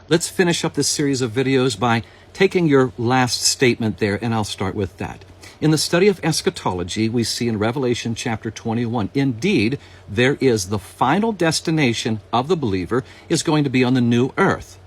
Let's finish up this series of videos by taking your last statement there, and I'll start with that. In the study of eschatology, we see in Revelation chapter 21, indeed, there is the final destination of the believer is going to be on the new earth.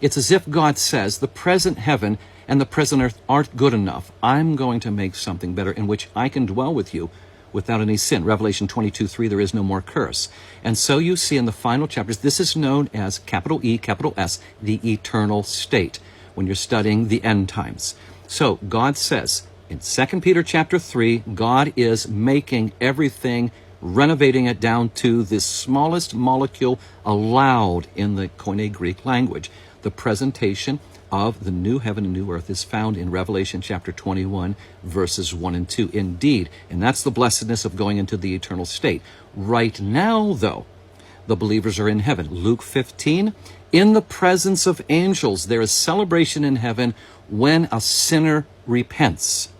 It's as if God says, the present heaven and the present earth aren't good enough. I'm going to make something better in which I can dwell with you without any sin. Revelation 22:3, there is no more curse. And so you see in the final chapters, this is known as capital E, capital S, the eternal state, when you're studying the end times. So God says in 2 Peter chapter 3, God is making everything, renovating it down to the smallest molecule allowed in the Koine Greek language. The presentation of the new heaven and new earth is found in Revelation chapter 21, verses 1 and 2. Indeed, and that's the blessedness of going into the eternal state. Right now, though, the believers are in heaven. Luke 15, in the presence of angels, there is celebration in heaven when a sinner repents.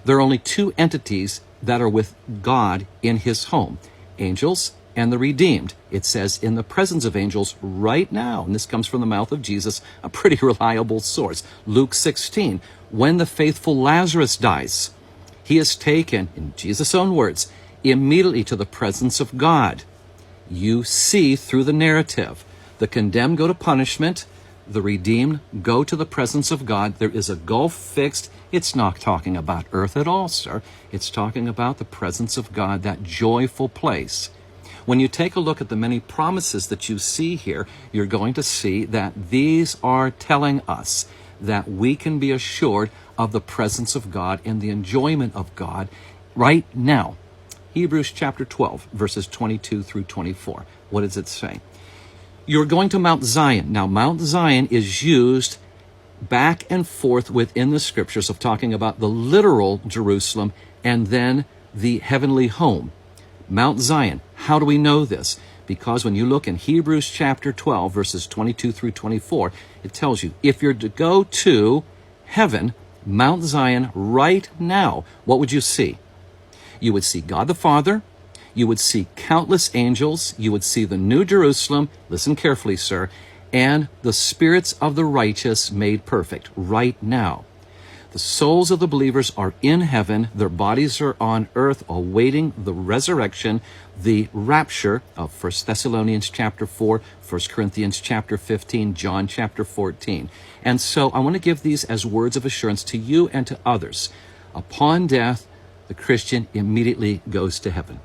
There are only two entities that are with God in his home, angels and the redeemed. It says in the presence of angels right now, and this comes from the mouth of Jesus, a pretty reliable source. Luke 16, when the faithful Lazarus dies, he is taken, in Jesus' own words, immediately to the presence of God. You see through the narrative, the condemned go to punishment, the redeemed go to the presence of God. There is a gulf fixed. It's not talking about earth at all, sir. It's talking about the presence of God, that joyful place. When you take a look at the many promises that you see here, you're going to see that these are telling us that we can be assured of the presence of God and the enjoyment of God right now. Hebrews chapter 12, verses 22 through 24. What does it say? You're going to Mount Zion. Now, Mount Zion is used back and forth within the scriptures of talking about the literal Jerusalem and then the heavenly home. Mount Zion. How do we know this? Because when you look in Hebrews chapter 12, verses 22 through 24, it tells you, if you're to go to heaven, Mount Zion, right now, what would you see? You would see God the Father, you would see countless angels, you would see the New Jerusalem, listen carefully, sir, and the spirits of the righteous made perfect, right now. The souls of the believers are in heaven. Their bodies are on earth awaiting the resurrection, the rapture of 1 Thessalonians chapter 4, 1 Corinthians chapter 15, John chapter 14. And so I want to give these as words of assurance to you and to others. Upon death, the Christian immediately goes to heaven.